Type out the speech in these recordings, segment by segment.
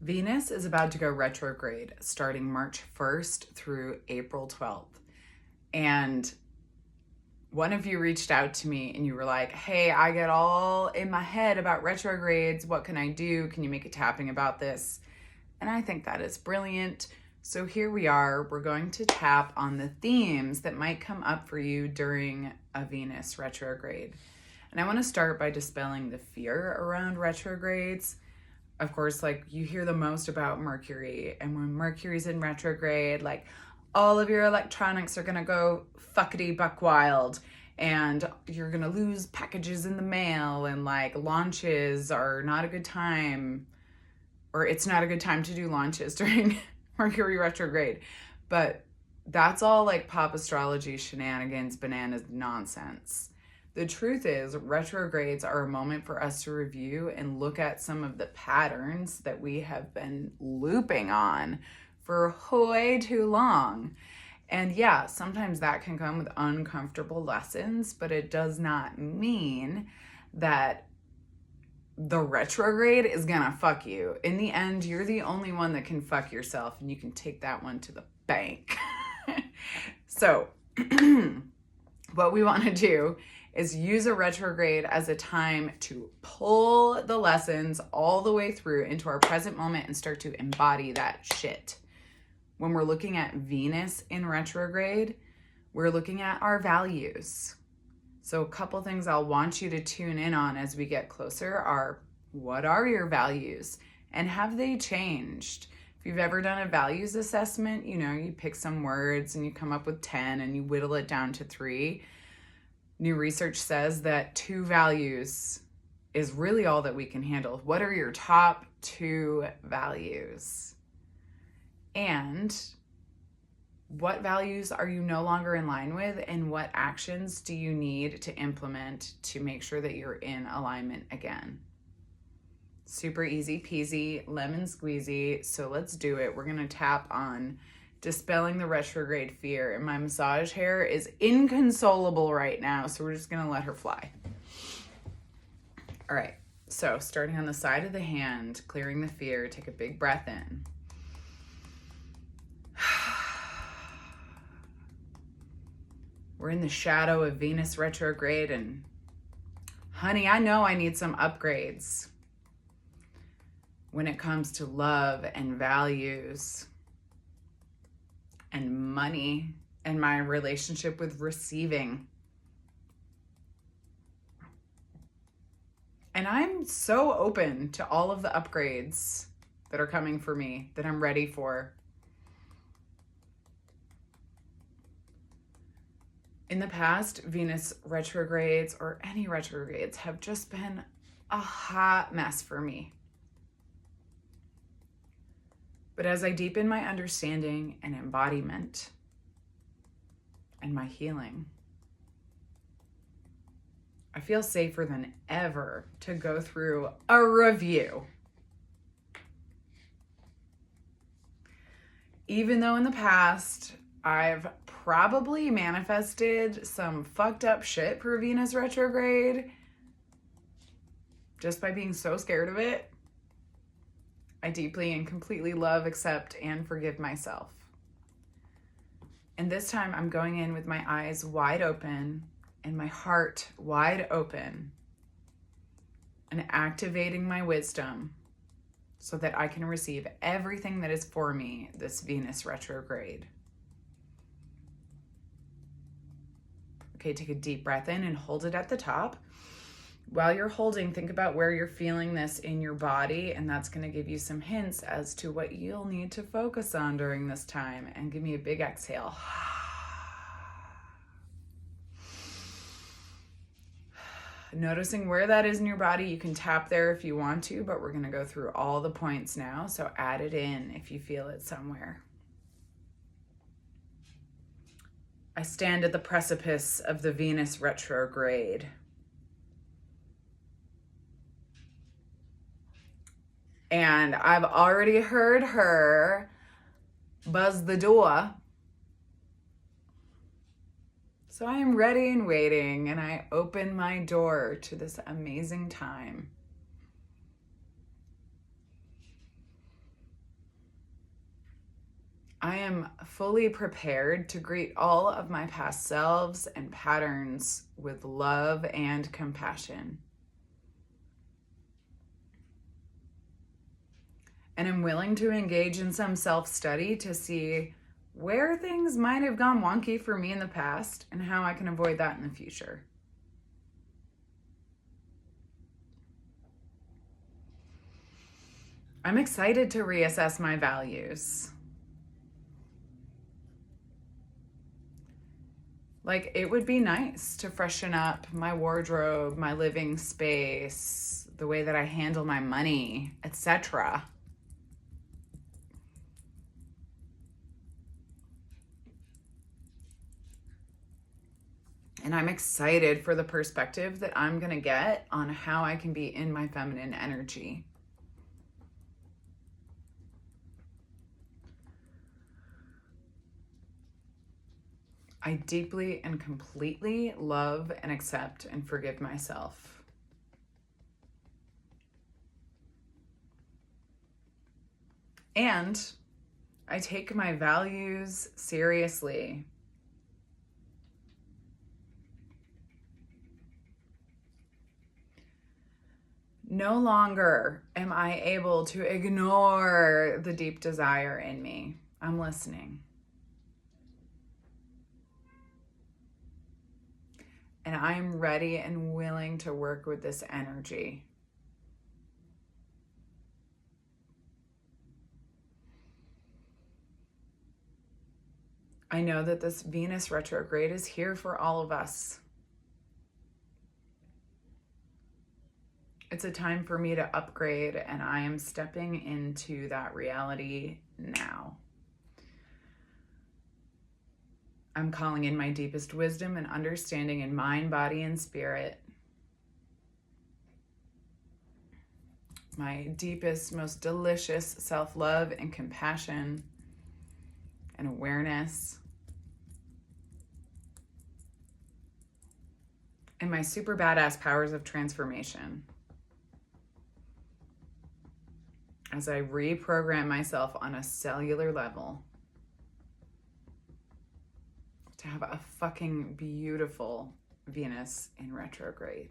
Venus is about to go retrograde starting March 1st through April 12th. And one of you reached out to me and you were like, hey, I get all in my head about retrogrades. What can I do? Can you make a tapping about this? And I think that is brilliant. So here we are. We're going to tap on the themes that might come up for you during a Venus retrograde. And I want to start by dispelling the fear around retrogrades. Of course, like you hear the most about Mercury, and when Mercury's in retrograde, like all of your electronics are gonna go fuckity buck wild, and you're gonna lose packages in the mail, and like launches are not a good time, or it's not a good time to do launches during Mercury retrograde. But that's all like pop astrology shenanigans, bananas, nonsense. The truth is, retrogrades are a moment for us to review and look at some of the patterns that we have been looping on for way too long. And yeah, sometimes that can come with uncomfortable lessons, but it does not mean that the retrograde is gonna fuck you. In the end, you're the only one that can fuck yourself, and you can take that one to the bank. So, what we want to do is use a retrograde as a time to pull the lessons all the way through into our present moment and start to embody that shit. When we're looking at Venus in retrograde, we're looking at our values. So a couple things I'll want you to tune in on as we get closer are, what are your values and have they changed? If you've ever done a values assessment, you pick some words and you come up with 10 and you whittle it down to 3. New research says that 2 values is really all that we can handle. What are your top 2 values? And what values are you no longer in line with, and what actions do you need to implement to make sure that you're in alignment again? Super easy peasy, lemon squeezy. So let's do it. We're going to tap on dispelling the retrograde fear, and my massage hair is inconsolable right now, so we're just gonna let her fly. All right, so starting on the side of the hand, clearing the fear, take a big breath in. We're in the shadow of Venus retrograde, and honey, I know I need some upgrades when it comes to love and values and money and my relationship with receiving. And I'm so open to all of the upgrades that are coming for me, that I'm ready for. In the past, Venus retrogrades or any retrogrades have just been a hot mess for me. But as I deepen my understanding and embodiment and my healing, I feel safer than ever to go through a review. Even though in the past, I've probably manifested some fucked up shit for Venus retrograde just by being so scared of it, I deeply and completely love, accept, and forgive myself. And this time I'm going in with my eyes wide open and my heart wide open and activating my wisdom so that I can receive everything that is for me this Venus retrograde. Okay, take a deep breath in and hold it at the top. While you're holding, think about where you're feeling this in your body, and that's going to give you some hints as to what you'll need to focus on during this time. And give me a big exhale. Noticing where that is in your body. You can tap there if you want to, but we're going to go through all the points now, so add it in if you feel it somewhere. I stand at the precipice of the Venus retrograde. And I've already heard her buzz the door. So I am ready and waiting, and I open my door to this amazing time. I am fully prepared to greet all of my past selves and patterns with love and compassion. And I'm willing to engage in some self-study to see where things might have gone wonky for me in the past and how I can avoid that in the future. I'm excited to reassess my values. Like, it would be nice to freshen up my wardrobe, my living space, the way that I handle my money, etc. And I'm excited for the perspective that I'm going to get on how I can be in my feminine energy. I deeply and completely love and accept and forgive myself. And I take my values seriously. No longer am I able to ignore the deep desire in me. I'm listening. And I'm ready and willing to work with this energy. I know that this Venus retrograde is here for all of us. It's a time for me to upgrade, and I am stepping into that reality now. I'm calling in my deepest wisdom and understanding in mind, body, and spirit. My deepest, most delicious self-love and compassion and awareness. And my super badass powers of transformation. As I reprogram myself on a cellular level to have a fucking beautiful Venus in retrograde.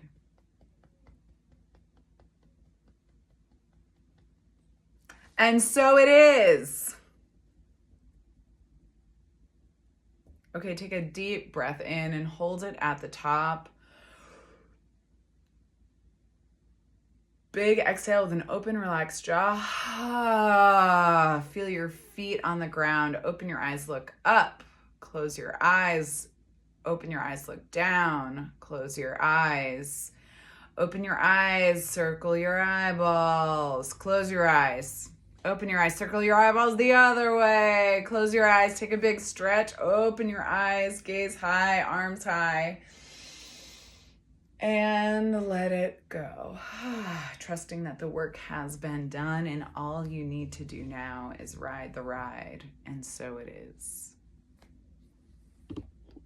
And so it is. Okay, take a deep breath in and hold it at the top. Big exhale with an open, relaxed jaw. Feel your feet on the ground. Open your eyes, look up. Close your eyes. Open your eyes, look down. Close your eyes. Open your eyes, circle your eyeballs. Close your eyes. Open your eyes, circle your eyeballs the other way. Close your eyes, take a big stretch. Open your eyes, gaze high, arms high. And let it go. Trusting that the work has been done and all you need to do now is ride the ride. And so it is.